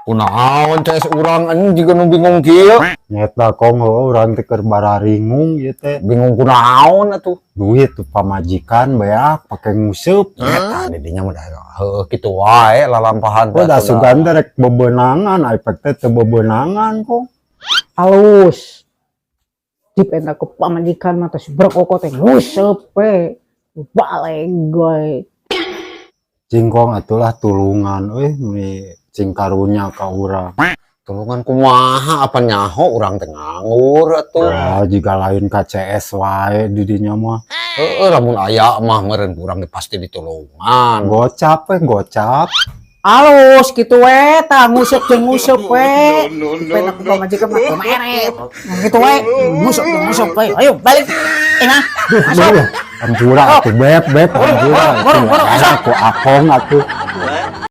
Kunaon CS urang anjing juga nu bingung kieu. Nyata kong orang teh keur bararingung ieu teh. Bingung kunaon atuh. Duit tuh pamajikan beak pake nguseup. Eta didinya mah heueuh kitu wae lalampahan. Udah sugan teh rek bebenangan, efek teh teu bebenangan kong. Halus di penta ke pamajikan mata si berkoko teh nguseup we balegoy Cingkong atulah tulungan euy cing karunya ka urang. Tulungan kumaha apa nyaho urang teh nganggur atuh. Ah, jika lain KCS wae di dinya mah. Heeh, lamun aya mah meureun urang pasti ditulungan. Gocap we, gocap. halus gitu we tah nguseup jeung nguseup we penta ke pamajikan mah teu mere gitu we nguseup jeung nguseup we ayo balik ina Ampura atuh beb, ampura. Aku akong atuh.